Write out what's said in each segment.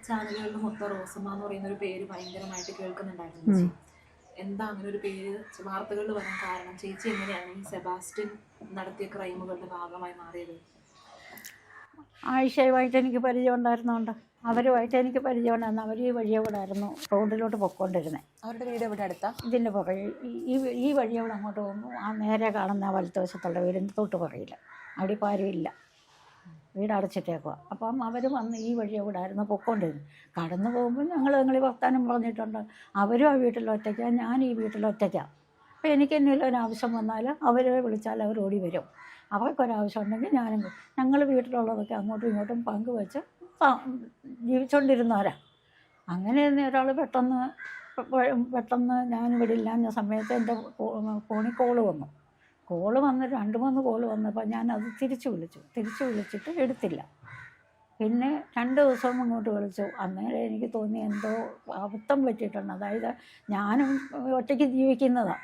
ചാനലുകളിൽ മൊത്തം റോസമ്മ എന്ന് പറയുന്ന ഒരു പേര് ഭയങ്കരമായിട്ട് കേൾക്കുന്നുണ്ടായിരുന്നു. എന്താ അങ്ങനെ ഒരു പേര് വാർത്തകളിൽ വരാൻ കാരണം? ചേച്ചി എങ്ങനെയാണ് ഈ സെബാസ്റ്റ്യൻ നടത്തിയ ക്രൈമുകളുടെ ഭാഗമായി മാറിയത്? ആയിഷയുമായിട്ട് എനിക്ക് പരിചയം ഉണ്ടായിരുന്നുണ്ട്. അവരുമായിട്ട് എനിക്ക് പരിചയം ഉണ്ടായിരുന്നു. അവർ ഈ വഴിയെ കൂടെ ആയിരുന്നു റോഡിലോട്ട് പൊയ്ക്കൊണ്ടിരുന്നത്. അവരുടെ വീട് എവിടെ അടുത്താ? ഇതിൻ്റെ പുറകെ ഈ വഴിയെ കൂടെ അങ്ങോട്ട് പോകുമ്പോൾ ആ നേരെ കാണുന്ന വലത്തുവശത്തുള്ള വീടിൻ്റെ തൊട്ട് പുറകില്ല. അവിടെ ഇപ്പോൾ ആരും ഇല്ല, വീട് അടച്ചിട്ടേക്കുക. അപ്പം അവർ വന്ന് ഈ വഴിയെ കൂടെ ആയിരുന്നു പൊയ്ക്കൊണ്ടിരുന്നത്. കടന്നു പോകുമ്പോൾ ഞങ്ങൾ വർത്താനം പറഞ്ഞിട്ടുണ്ട്. അവരും ആ വീട്ടിൽ ഒറ്റയ്ക്കാണ്, ഞാൻ ഈ വീട്ടിൽ ഒറ്റയ്ക്കാണ്. അപ്പോൾ എനിക്ക് എന്തെങ്കിലും ഒരു ആവശ്യം വന്നാൽ അവരെ വിളിച്ചാൽ അവർ ഓടി വരും. അവർക്കൊരാവശ്യം ഉണ്ടെങ്കിൽ ഞാനും ഞങ്ങൾ വീട്ടിലുള്ളതൊക്കെ അങ്ങോട്ടും ഇങ്ങോട്ടും പങ്കുവെച്ച് ജീവിച്ചുകൊണ്ടിരുന്നവരാ. അങ്ങനെ ഒരാൾ പെട്ടെന്ന് ഞാനിവിടെ ഇല്ലാഞ്ഞ സമയത്ത് എൻ്റെ ഫോണിൽ കോള് വന്നു. കോള് വന്ന് 2-3 കോള് വന്നപ്പോൾ ഞാനത് തിരിച്ചു വിളിച്ചിട്ട് എടുത്തില്ല. പിന്നെ 2 ദിവസവും അങ്ങോട്ട് വിളിച്ചു. അന്നേരം എനിക്ക് തോന്നി എന്തോ അബദ്ധം പറ്റിയിട്ടുണ്ട്. അതായത് ഞാനും ഒറ്റയ്ക്ക് ജീവിക്കുന്നതാണ്.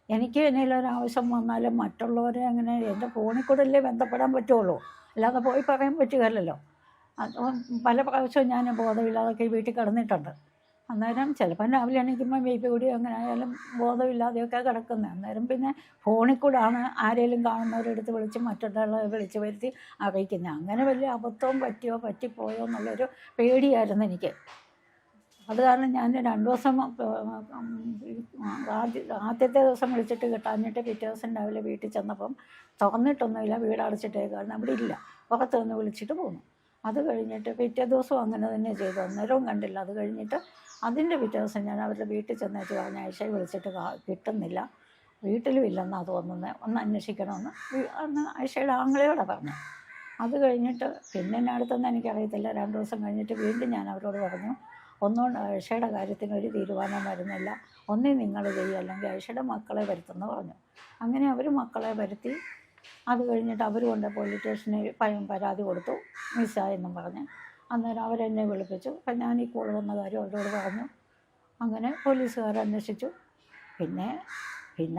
എനിക്ക് എന്തെങ്കിലും ഒരാവശ്യം വന്നാലും മറ്റുള്ളവരെ അങ്ങനെ എൻ്റെ ഫോണിൽ കൂടെ അല്ലേ ബന്ധപ്പെടാൻ പറ്റുള്ളൂ, അല്ലാതെ പോയി പറയാൻ പറ്റുകയല്ലോ. അപ്പം പല പ്രാവശ്യവും ഞാൻ ബോധമില്ലാതൊക്കെ വീട്ടിൽ കിടന്നിട്ടുണ്ട്. അന്നേരം ചിലപ്പം രാവിലെ എണീക്കുമ്പോൾ ബേബി കൂടി അങ്ങനെ ആയാലും ബോധമില്ലാതെയൊക്കെ കിടക്കുന്നത്. അന്നേരം പിന്നെ ഫോണിൽ കൂടാണ് ആരെങ്കിലും കാണുന്നവരെടുത്ത് വിളിച്ച് മറ്റുള്ളവരെ വിളിച്ച് വരുത്തി അറിയിക്കുന്നത്. അങ്ങനെ വലിയ അബദ്ധവും പറ്റിപ്പോയോ എന്നുള്ളൊരു പേടിയായിരുന്നു എനിക്ക്. അത് കാരണം ഞാൻ 2 ദിവസം ആദ്യത്തെ ദിവസം വിളിച്ചിട്ട് കിട്ടാഞ്ഞിട്ട് പിറ്റേ ദിവസം രാവിലെ വീട്ടിൽ ചെന്നപ്പം തുറന്നിട്ടൊന്നുമില്ല, വീട് അടച്ചിട്ടേക്കാണ്, അവിടെ ഇല്ല. പുറത്ത് നിന്ന് വിളിച്ചിട്ട് പോന്നു. അത് കഴിഞ്ഞിട്ട് പിറ്റേ ദിവസവും അങ്ങനെ തന്നെ ചെയ്തു. അന്നേരവും കണ്ടില്ല. അത് കഴിഞ്ഞിട്ട് അതിൻ്റെ പിറ്റേ ദിവസം ഞാൻ അവരുടെ വീട്ടിൽ ചെന്നേച്ച് പറഞ്ഞ ആയിഷയെ വിളിച്ചിട്ട് കിട്ടുന്നില്ല, വീട്ടിലും ഇല്ലെന്നാണ് തോന്നുന്നത്, ഒന്ന് അന്വേഷിക്കണമെന്ന് അന്ന് ആയിഷയുടെ ആങ്ങളയോടെ പറഞ്ഞു. അത് കഴിഞ്ഞിട്ട് പിന്നെ എന്നെ അടുത്തൊന്നും എനിക്കറിയത്തില്ല. 2 ദിവസം കഴിഞ്ഞിട്ട് വീണ്ടും ഞാൻ അവരോട് പറഞ്ഞു, ഒന്നുകൊണ്ട് ആയിഷയുടെ കാര്യത്തിന് ഒരു തീരുമാനം വരുന്നില്ല, ഒന്നേ നിങ്ങൾ ചെയ്യുക, അല്ലെങ്കിൽ ആയിഷയുടെ മക്കളെ വരുത്തുമെന്ന് പറഞ്ഞു. അങ്ങനെ അവർ മക്കളെ വരുത്തി. അത് കഴിഞ്ഞിട്ട് അവർ കൊണ്ട് പോലീസ് സ്റ്റേഷനിൽ പരാതി കൊടുത്തു, മിസ്സായെന്നും പറഞ്ഞ്. അന്നേരം അവരെന്നെ വിളിപ്പിച്ചു. അപ്പം ഞാൻ ഈ കോൾ വന്ന കാര്യം അവരോട് പറഞ്ഞു. അങ്ങനെ പോലീസുകാർ അന്വേഷിച്ചു. പിന്നെ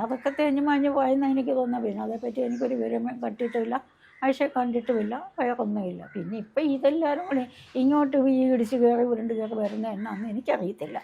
അതൊക്കെ തേഞ്ഞു മാഞ്ഞു പോയെന്ന് എനിക്ക് തോന്നുന്നു. പിന്നെ അതേപ്പറ്റി എനിക്കൊരു വിവരം കട്ടിട്ടുമില്ല, ആയിഷയെ കണ്ടിട്ടുമില്ല, വേറൊന്നുമില്ല. പിന്നെ ഇപ്പം ഇതെല്ലാവരും കൂടി ഇങ്ങോട്ട് ഈ ഇടിച്ച് കയറി ഉരുണ്ട് കയറി വരുന്ന എന്നാന്ന് എനിക്കറിയത്തില്ല.